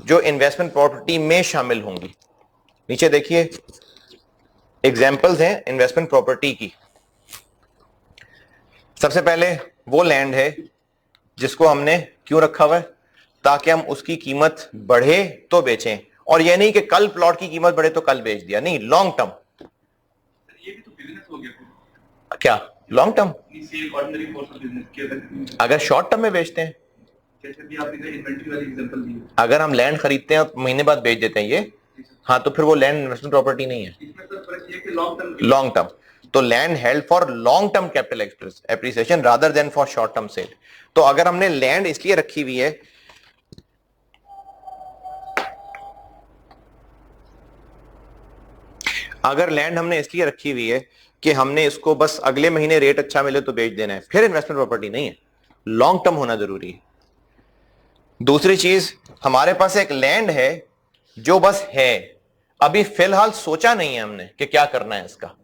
A: जो इन्वेस्टमेंट प्रॉपर्टी में शामिल होंगी। नीचे देखिए, एग्जाम्पल्स हैं इन्वेस्टमेंट प्रॉपर्टी की। सबसे पहले वो लैंड है जिसको हमने क्यों रखा हुआ है? ताकि हम उसकी कीमत बढ़े तो बेचें, और यह नहीं कि कल प्लॉट की कीमत बढ़े तो कल बेच दिया, नहीं, लॉन्ग टर्म।
B: ये भी तो बिजनेस हो गया
A: क्या long term?
B: Ordinary course of business
A: अगर शॉर्ट टर्म में बेचते हैं,
B: जैसे भी आपने इन्वेंटरी वाली एग्जांपल दी
A: अगर हम लैंड खरीदते हैं और महीने बाद बेच देते हैं ये, हाँ, तो फिर वो लैंड इन्वेस्टमेंट प्रॉपर्टी नहीं है,
B: इसमें सर फर्क ये कि लॉन्ग
A: लॉन्ग टर्म। तो land held for long term capital appreciation rather than for short term sale. तो अगर हमने लैंड इसलिए रखी हुई है अगर लैंड हमने इसलिए रखी हुई है कि हमने इसको बस अगले महीने रेट अच्छा मिले तो बेच देना है, फिर इन्वेस्टमेंट प्रॉपर्टी नहीं है, लॉन्ग टर्म होना जरूरी है। दूसरी चीज, हमारे पास एक लैंड है जो बस है, अभी फिलहाल सोचा नहीं है हमने कि क्या करना है इसका।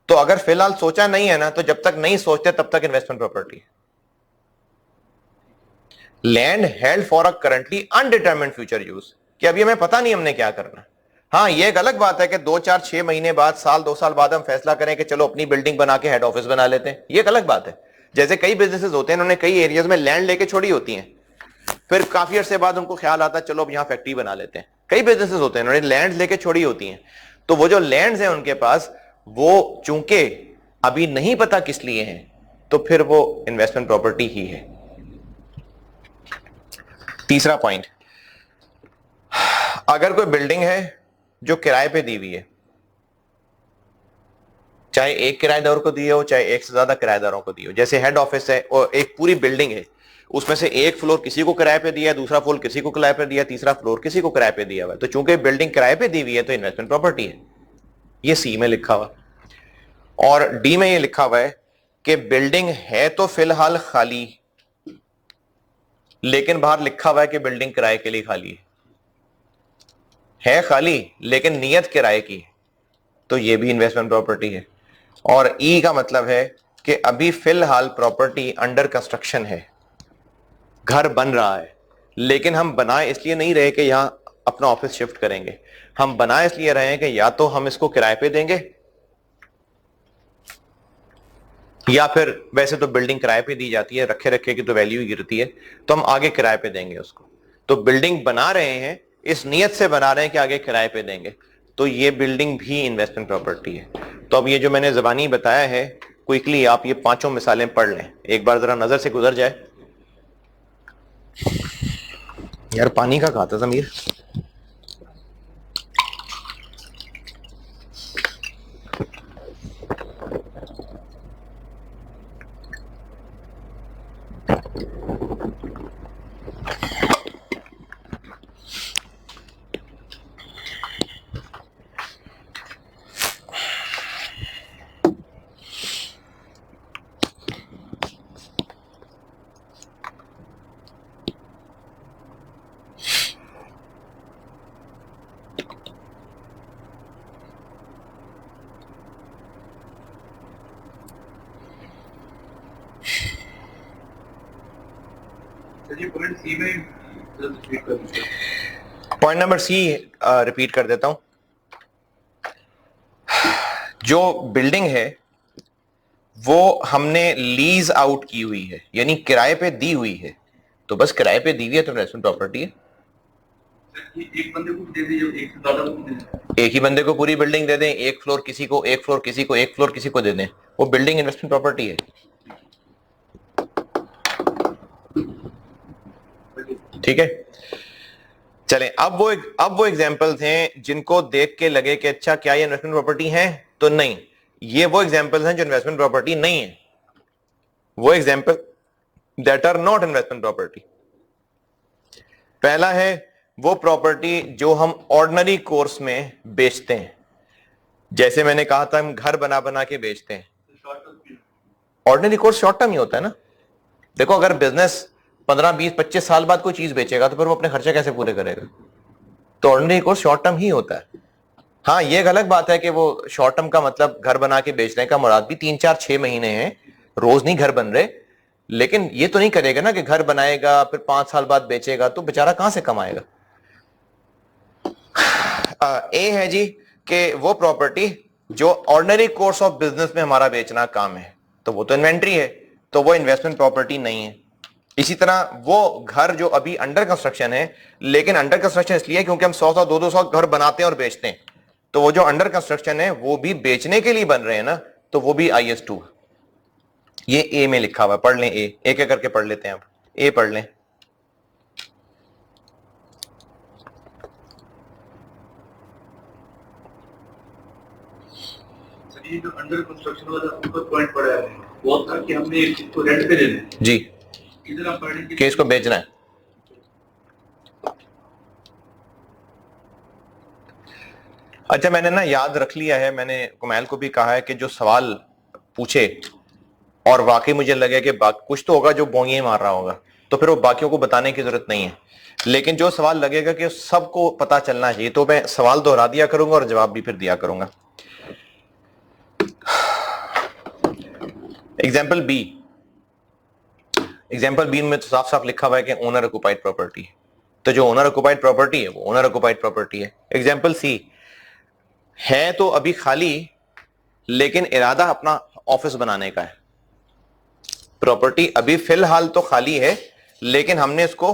A: तो अगर फिलहाल सोचा नहीं है ना, तो जब तक नहीं सोचते तब तक इन्वेस्टमेंट प्रॉपर्टी है। Land held for a currently undetermined future use, कि अभी हमें पता नहीं हमने क्या करना। हाँ, ये एक अलग बात है कि 2 4 6 महीने बाद, साल 2 साल बाद हम फैसला करें कि चलो अपनी बिल्डिंग बना के हेड ऑफिस बना लेते हैं, ये एक अलग बात है। जैसे कई बिजनेसेस होते हैं, उन्होंने कई एरियाज में लैंड लेके छोड़ी होती हैं, फिर काफी अरसे बाद उनको ख्याल आता है चलो अब यहां फैक्ट्री बना लेते हैं। कई बिजनेसेस होते हैं, उन्होंने लैंड लेके छोड़ी होती हैं। तो वो जो लैंड्स हैं उनके पास, वो चूंकि अभी नहीं पता किस लिए हैं, तो फिर वो इन्वेस्टमेंट प्रॉपर्टी ही है। तीसरा पॉइंट, अगर कोई बिल्डिंग है जो किराए पे दी हुई है, चाहे एक किराएदार को दी हो, चाहे एक से ज्यादा किराएदारों को दी हो, जैसे हेड ऑफिस है और एक पूरी बिल्डिंग है, उसमें से एक फ्लोर किसी को किराए पे दिया है, दूसरा फ्लोर किसी को किराए पे दिया है, तीसरा फ्लोर किसी को किराए पे दिया हुआ है, तो चूंकि बिल्डिंग किराए पे दी हुई है तो इन्वेस्टमेंट प्रॉपर्टी है। ये सी में लिखा हुआ। और डी में ये लिखा हुआ है कि बिल्डिंग है तो फिलहाल खाली, लेकिन बाहर लिखा हुआ है कि बिल्डिंग किराए के लिए खाली है खाली लेकिन नियत किराए की है, तो ये भी इन्वेस्टमेंट प्रॉपर्टी है। और ई का मतलब है कि अभी फिलहाल प्रॉपर्टी अंडर कंस्ट्रक्शन है, घर बन रहा है, लेकिन हम बनाए इसलिए नहीं रहे कि यहां अपना ऑफिस शिफ्ट करेंगे, हम बनाए इसलिए रहे हैं कि या तो हम इसको किराए पे देंगे, या फिर वैसे तो बिल्डिंग किराए पे दी जाती है, रखे रखे की तो वैल्यू ही गिरती है, तो हम आगे किराए पे देंगे उसको। तो बिल्डिंग बना रहे हैं, इस नियत से बना रहे हैं कि आगे किराए पे देंगे, तो ये बिल्डिंग भी इन्वेस्टमेंट प्रॉपर्टी है। तो अब ये जो मैंने जबानी बताया है, क्विकली आप ये 5 मिसालें पढ़ लें, एक बार जरा नजर से गुजर जाए। यार पानी का कहा था जमीर?
B: सर ये पॉइंट सी में रिपीट कर दीजिए।
A: पॉइंट नंबर सी रिपीट कर देता हूं। जो बिल्डिंग है वो हमने लीज आउट की हुई है, यानी किराए पे दी हुई है, तो बस किराए पे दी हुई है तो इन्वेस्टमेंट प्रॉपर्टी है।
B: एक बंदे को दे दीजिए, एक से ज्यादा को दे दीजिए।
A: एक ही बंदे को पूरी बिल्डिंग दे दें, एक फ्लोर किसी को, एक फ्लोर किसी को, एक फ्लोर किसी को दे दें, वो बिल्डिंग इन्वेस्टमेंट प्रॉपर्टी है। ठीक है, चलें। अब वो एग्जांपल्स हैं जिनको देख के लगे कि अच्छा क्या ये इन्वेस्टमेंट प्रॉपर्टी है, तो नहीं, ये वो एग्जांपल्स हैं जो इन्वेस्टमेंट प्रॉपर्टी नहीं है, वो example that are not investment property. पहला है वो प्रॉपर्टी जो हम ऑर्डिनरी कोर्स में बेचते हैं, जैसे मैंने कहा था हम घर बना बना के बेचते हैं। ऑर्डिनरी कोर्स शॉर्ट टर्म ही होता है ना। देखो, अगर बिजनेस 15 20 25 साल बाद कोई चीज बेचेगा तो फिर वो अपने खर्चे कैसे पूरे करेगा? तो ऑर्डिनरी कोर्स शॉर्ट टर्म ही होता है। हाँ, ये एक अलग बात है कि वो शॉर्ट टर्म का मतलब घर बना के बेचने का मुराद भी 3 4 6 महीने हैं, रोज नहीं घर बन रहे, लेकिन ये तो नहीं करेगा ना कि घर बनाएगा फिर 5 साल बाद बेचेगा, तो बेचारा कहां से कमाएगा। ए है जी कि वो प्रॉपर्टी जो ऑर्डिनरी कोर्स ऑफ बिजनेस में हमारा बेचना काम है, तो वो तो इन्वेंट्री है, तो वो इन्वेस्टमेंट प्रॉपर्टी नहीं है। इसी तरह वो घर जो अभी अंडर कंस्ट्रक्शन है, लेकिन अंडर कंस्ट्रक्शन इसलिए क्योंकि हम 100 200 घर बनाते हैं और बेचते हैं, तो वो जो अंडर कंस्ट्रक्शन है वो भी बेचने के लिए बन रहे हैं ना, तो वो भी IS2। ये ए में लिखा हुआ है, पढ़ लें। ए एक एक करके पढ़ लेते हैं। अब ए पढ़ लें।
B: ये जो अंडर कंस्ट्रक्शन वाला ऊपर पॉइंट पड़ा है वो था कि हमने इसको रेंट पे देना है।
A: जी,
B: इधर आप पढ़ेंगे
A: कि इसको बेचना है। अच्छा, मैंने ना याद रख लिया है, मैंने कुमैल को भी कहा है कि जो सवाल पूछे और वाकई मुझे लगे कि कुछ तो होगा जो बोंगे मार रहा होगा, तो फिर वो बाकियों को बताने की जरूरत नहीं है। लेकिन जो सवाल लगेगा कि सबको पता चलना चाहिए, तो मैं सवाल दोहरा दिया करूंगा और जवाब भी फिर दिया करूंगा। एग्जाम्पल बी, एग्जाम्पल बी में तो साफ साफ लिखा हुआ है कि ओनर ऑक्युपाइड प्रॉपर्टी है, तो जो ओनर ऑक्युपाइड प्रॉपर्टी है वो ओनर ऑक्युपाइड प्रॉपर्टी है। एग्जाम्पल सी है तो अभी खाली, लेकिन इरादा अपना ऑफिस बनाने का है। प्रॉपर्टी अभी फिलहाल तो खाली है, लेकिन हमने इसको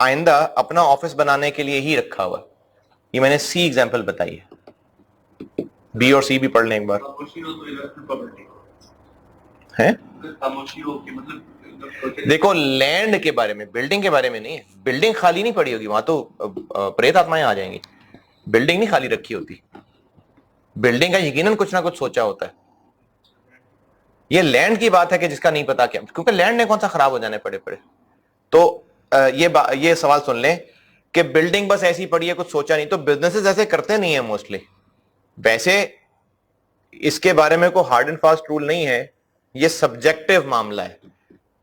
A: आइंदा अपना ऑफिस बनाने के लिए ही रखा हुआ। ये मैंने सी एग्जाम्पल बताई है। बी और सी भी पढ़ लें एक बार।
B: खामोशी हो तो इन्वेस्टमेंट प्रॉपर्टी
A: है,
B: खामोशी हो कि मतलब
A: देखो लैंड के बारे में, बिल्डिंग के बारे में नहीं है। बिल्डिंग खाली नहीं पड़ी होगी, वहां तो प्रेत आत्माएं आ जाएंगी। बिल्डिंग नहीं खाली रखी होती, बिल्डिंग का यकीनन कुछ ना कुछ सोचा होता है। ये लैंड की बात है कि जिसका नहीं पता क्या, क्योंकि लैंड ने कौन सा खराब हो जाने पड़े पड़े। तो ये सवाल सुन लें कि बिल्डिंग बस ऐसी पड़ी है, कुछ सोचा नहीं। तो बिजनेसेस ऐसे करते नहीं है मोस्टली। वैसे इसके बारे में कोई हार्ड एंड फास्ट रूल नहीं है, ये सब्जेक्टिव मामला है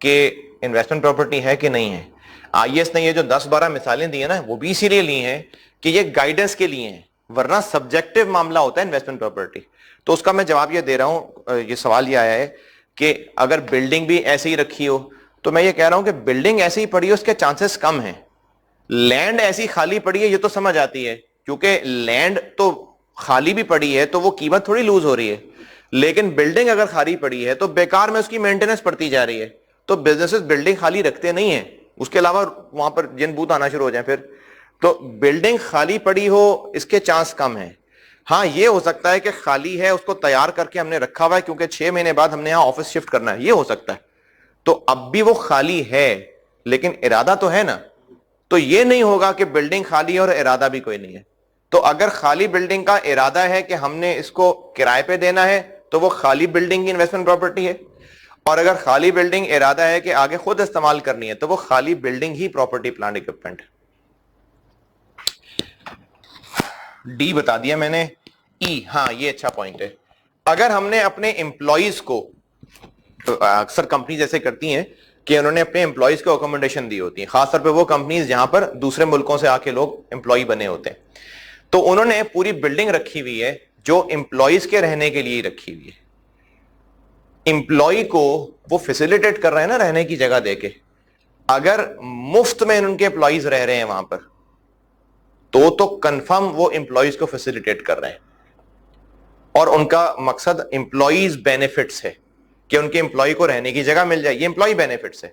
A: कि इन्वेस्टमेंट प्रॉपर्टी है कि नहीं है। आईएएस ने ये जो 10-12 मिसालें दी है ना, वो भी इसीलिए ली हैं कि ये गाइडेंस के लिए हैं, वरना सब्जेक्टिव मामला होता है इन्वेस्टमेंट प्रॉपर्टी। तो उसका मैं जवाब ये दे रहा हूं, ये सवाल ये आया है कि अगर बिल्डिंग भी ऐसे ही रखी हो, तो मैं ये कह रहा हूं कि बिल्डिंग ऐसे ही पड़ी हो उसके चांसेस कम हैं। लैंड ऐसी खाली पड़ी है ये तो समझ आती है, क्योंकि लैंड तो खाली भी पड़ी है तो वो कीमत थोड़ी लूज हो रही है। लेकिन बिल्डिंग अगर खाली पड़ी है तो बेकार में उसकी मेंटेनेंस पड़ती जा रही है। तो बिजनेसेस बिल्डिंग खाली रखते नहीं है, उसके अलावा वहां पर जिन बूत आना शुरू हो जाए फिर। तो बिल्डिंग खाली पड़ी हो इसके चांस कम है। हाँ, ये हो सकता है कि खाली है, उसको तैयार करके हमने रखा हुआ है क्योंकि 6 महीने बाद हमने यहां ऑफिस शिफ्ट करना है, ये हो सकता है। तो अब भी वो खाली है, लेकिन इरादा तो है ना। तो ये नहीं होगा कि बिल्डिंग खाली है और इरादा भी कोई नहीं है। तो अगर खाली बिल्डिंग का इरादा है कि हमने इसको किराए पे देना है, तो वो खाली बिल्डिंग की इन्वेस्टमेंट प्रॉपर्टी है। और अगर खाली बिल्डिंग इरादा है कि आगे खुद इस्तेमाल करनी है, तो वो खाली बिल्डिंग ही प्रॉपर्टी प्लांट इक्विपमेंट। डी बता दिया मैंने। ई, हाँ ये अच्छा पॉइंट है। अगर हमने अपने एम्प्लॉइज को, अक्सर कंपनी जैसे करती हैं कि उन्होंने अपने एम्प्लॉइज को अकोमोडेशन दी होती है, खासतौर पे वो कंपनीज जहां पर दूसरे मुल्कों से आके लोग एम्प्लॉय बने होते हैं, तो उन्होंने पूरी बिल्डिंग रखी हुई है जो एम्प्लॉइज के रहने के लिए रखी हुई है। एम्प्लॉय को वो फैसिलिटेट कर रहे हैं ना रहने की जगह देके। अगर मुफ्त में उनके एम्प्लॉइज रह रहे हैं वहां पर, तो कंफर्म वो एम्प्लॉइज को फैसिलिटेट कर रहे हैं। और उनका मकसद एम्प्लॉइज बेनिफिट्स है कि उनके एम्प्लॉय को रहने की जगह मिल जाए, ये एम्प्लॉय बेनिफिट्स है।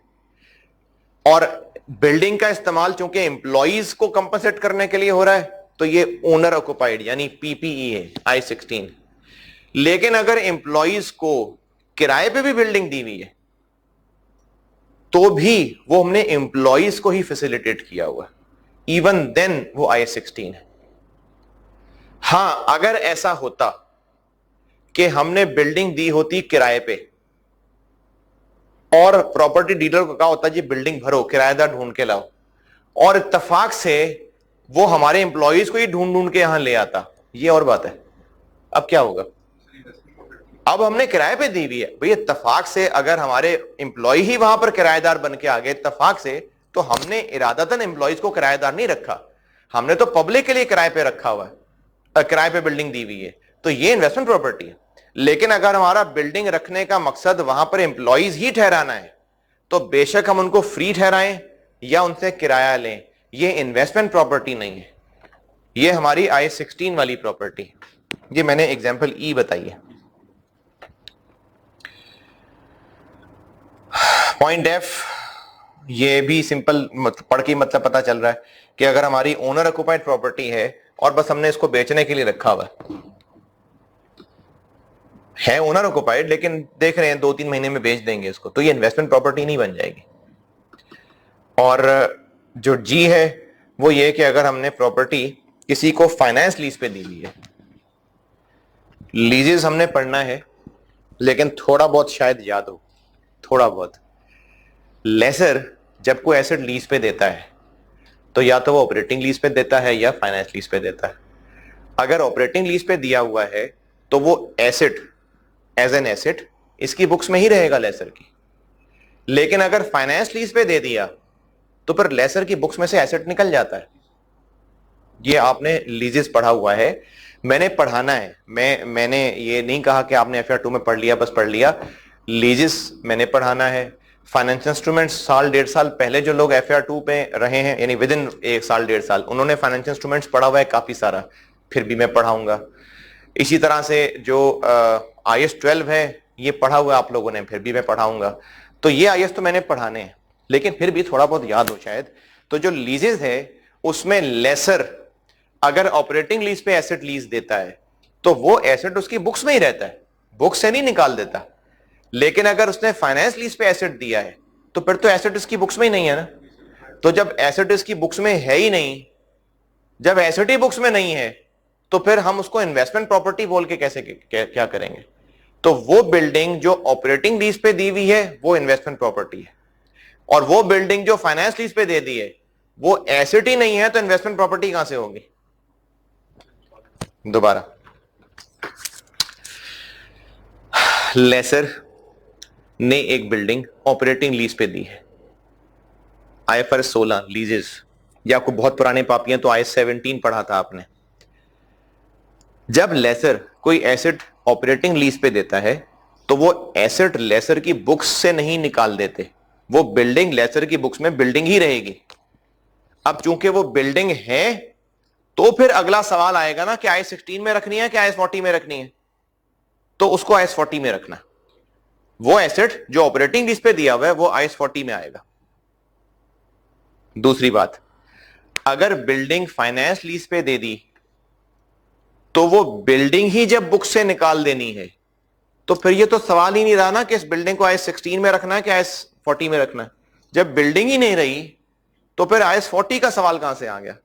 A: और बिल्डिंग का इस्तेमाल चूंकि एम्प्लॉइज को कंपनसेट करने के लिए हो रहा है, तो ये ओनर ऑक्युपाइड यानी पीपीई है, I-16। लेकिन अगर एम्प्लॉइज को किराए पे भी बिल्डिंग दी हुई है, तो भी वो हमने एम्प्लॉइज को ही फैसिलिटेट किया हुआ, इवन देन वो I-16 है। हां, अगर ऐसा होता कि हमने बिल्डिंग दी होती किराए पे और प्रॉपर्टी डीलर को कहा होता जी बिल्डिंग भरो, किराएदार ढूंढ के लाओ, और इत्तेफाक से वो हमारे एम्प्लॉइज को ही ढूंढ ढूंढ के यहां ले आता, ये और बात है। अब क्या होगा? अब हमने किराए पे दी हुई है भाई, इत्तेफाक से अगर हमारे एम्प्लॉय ही वहां पर किराएदार बन के आ गए इत्तेफाक से, तो हमने इरादतन एम्प्लॉइज को किराएदार नहीं रखा, हमने तो पब्लिक के लिए किराए पे रखा हुआ है, किराए पे बिल्डिंग दी हुई है, तो ये इन्वेस्टमेंट प्रॉपर्टी है। लेकिन अगर हमारा बिल्डिंग रखने का मकसद वहां पर एम्प्लॉइज ही ठहराना है, तो बेशक हम उनको फ्री ठहराएं या उनसे किराया लें, ये इन्वेस्टमेंट प्रॉपर्टी नहीं है, ये हमारी I-16 वाली प्रॉपर्टी। ये मैंने एग्जांपल ई बताई है। पॉइंट एफ, ये भी सिंपल पढ़ के मतलब पता चल रहा है कि अगर हमारी ओनर ऑक्युपाइड प्रॉपर्टी है और बस हमने इसको बेचने के लिए रखा हुआ है ओनर ऑक्युपाइड, लेकिन देख रहे हैं 2-3 महीने में बेच देंगे इसको, तो ये इन्वेस्टमेंट प्रॉपर्टी नहीं बन जाएगी। और जो जी है वो ये कि अगर हमने प्रॉपर्टी किसी को फाइनेंस लीज पे दी हुई है, लीजेस हमने पढ़ना है लेकिन थोड़ा बहुत शायद याद हो, थोड़ा बहुत। लेसर जब कोई एसेट लीज पे देता है, तो या तो वो ऑपरेटिंग लीज पे देता है या फाइनेंस लीज पे देता है। अगर ऑपरेटिंग लीज पे दिया हुआ है तो वो एसेट एज एन एसेट इसकी बुक्स में ही रहेगा लेसर की। लेकिन अगर फाइनेंस लीज पे दे दिया तो फिर लेसर की बुक्स में से एसेट निकल जाता है। ये आपने लीजेस पढ़ा हुआ है, मैंने पढ़ाना है। मैंने ये नहीं कहा कि आपने एफआर 2 में पढ़ लिया बस पढ़ लिया। लीजेस मैंने पढ़ाना है। फाइनेंशियल इंस्ट्रूमेंट्स साल 1.5 साल पहले जो लोग एफआर 2 पे रहे हैं, यानी विद इन 1 साल 1.5 साल, उन्होंने फाइनेंशियल इंस्ट्रूमेंट्स पढ़ा हुआ है काफी सारा, फिर भी मैं पढ़ाऊंगा। इसी तरह से जो IAS 12 है ये पढ़ा हुआ है आप लोगों ने, फिर भी मैं पढ़ाऊंगा। तो ये IAS तो मैंने पढ़ाने हैं, लेकिन फिर भी थोड़ा बहुत याद हो शायद। तो जो लीजेस है उसमें लेसर अगर ऑपरेटिंग लीज पे एसेट लीज देता है तो वो एसेट उसकी बुक्स में ही रहता है, बुक्स से नहीं निकाल देता। लेकिन अगर उसने फाइनेंस लीज पे एसेट दिया है तो फिर तो एसेट उसकी बुक्स में ही नहीं है ना। तो जब एसेट उसकी बुक्स में है ही नहीं, जब एसेट ही बुक्स में नहीं है, तो फिर हम उसको इन्वेस्टमेंट प्रॉपर्टी बोल के कैसे क्या करेंगे। तो वो बिल्डिंग जो ऑपरेटिंग लीज पे दी हुई है वो इन्वेस्टमेंट प्रॉपर्टी है, और वो बिल्डिंग जो फाइनेंस लीज पे दे दी है वो एसेट ही नहीं है, तो इन्वेस्टमेंट प्रॉपर्टी कहां से होगी। दोबारा, लेसर ने एक बिल्डिंग ऑपरेटिंग लीज पे दी है, IFRS 16 लीजेस, या आपको बहुत पुराने पापियां तो IAS 17 पढ़ा था आपने। जब लेसर कोई एसेट ऑपरेटिंग लीज पे देता है तो वो एसेट लेसर की बुक्स से नहीं निकाल देते, वो बिल्डिंग लेसर की बुक्स में बिल्डिंग ही रहेगी। अब चूंकि वो बिल्डिंग है तो फिर अगला सवाल आएगा ना कि IAS 16 में रखनी है कि IAS 40 में रखनी है, तो उसको IAS 40 में रखना। वो एसेट जो ऑपरेटिंग लीज पे दिया हुआ है वो IAS 40 में आएगा। दूसरी बात, अगर बिल्डिंग फाइनेंस लीज पे दे दी तो वो बिल्डिंग ही जब बुक से निकाल देनी है, तो फिर ये तो सवाल ही नहीं रहा ना कि इस बिल्डिंग को IAS 16 में रखना है कि IAS 40 में रखना है। जब बिल्डिंग ही नहीं रही तो फिर IAS 40 का सवाल कहां से आ गया।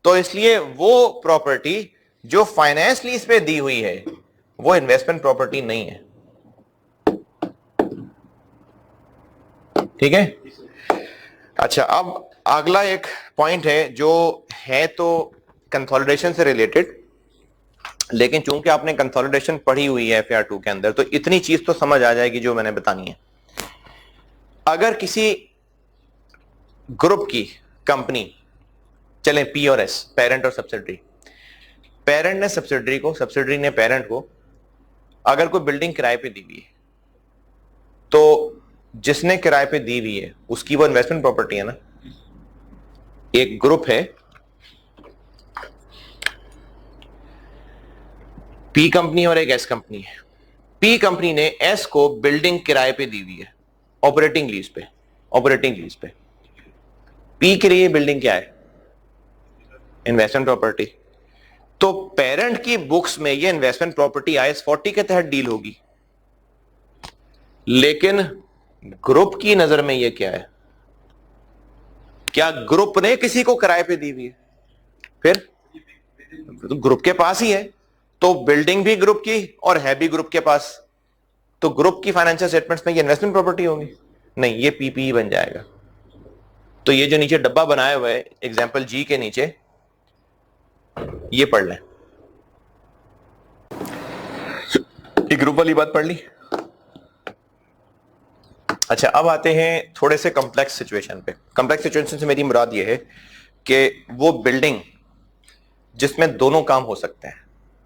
A: तो इसलिए वो प्रॉपर्टी जो फाइनेंस लीज पे दी हुई है वो इन्वेस्टमेंट प्रॉपर्टी नहीं है। ठीक है। अच्छा, अब अगला एक पॉइंट है जो है तो कंसोलिडेशन से रिलेटेड, लेकिन चूंकि आपने कंसोलिडेशन पढ़ी हुई है FAR 2 के अंदर तो इतनी चीज तो समझ आ जाएगी जो मैंने बतानी है। अगर किसी ग्रुप की कंपनी, चलें P और S, पेरेंट और सब्सिडरी, पेरेंट ने सब्सिडरी को, सब्सिडरी ने पेरेंट को अगर कोई बिल्डिंग किराए पे दी हुई है तो जिसने किराए पे दी हुई है उसकी वो इन्वेस्टमेंट प्रॉपर्टी है ना। एक ग्रुप है P कंपनी और एक S कंपनी है। P कंपनी ने S को बिल्डिंग किराए पे दी हुई है ऑपरेटिंग लीज पे, ऑपरेटिंग लीज पे। P के लिए बिल्डिंग क्या है, इन्वेस्टमेंट प्रॉपर्टी। तो पेरेंट की बुक्स में ये इन्वेस्टमेंट प्रॉपर्टी IAS 40 के तहत डील होगी, लेकिन ग्रुप की नजर में ये क्या है, क्या ग्रुप ने किसी को किराए पे दी हुई है, फिर ग्रुप के पास ही है, तो बिल्डिंग भी ग्रुप की और है भी ग्रुप के पास, तो ग्रुप की फाइनेंशियल स्टेटमेंट्स में ये इन्वेस्टमेंट प्रॉपर्टी होगी नहीं, ये PPE बन जाएगा। तो ये जो नीचे डब्बा बनाया हुआ है एग्जाम्पल G के नीचे, ये पढ़ लें। ये ग्रुप वाली बात पढ़ ली। अच्छा, अब आते हैं थोड़े से कॉम्प्लेक्स सिचुएशन पे। कॉम्प्लेक्स सिचुएशन से मेरी मुराद ये है कि वो बिल्डिंग जिसमें दोनों काम हो सकते हैं,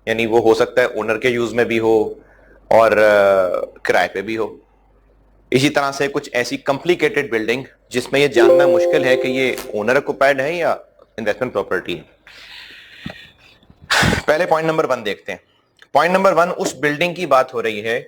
A: यानी वो हो सकता है ओनर के यूज में भी हो और किराए पे भी हो। इसी तरह से कुछ ऐसी कॉम्प्लिकेटेड बिल्डिंग जिसमें ये जानना मुश्किल है कि ये ओनर ऑक्युपाइड है या इन्वेस्टमेंट प्रॉपर्टी है। पहले पॉइंट नंबर 1 देखते हैं। पॉइंट नंबर 1, उस बिल्डिंग की बात हो रही है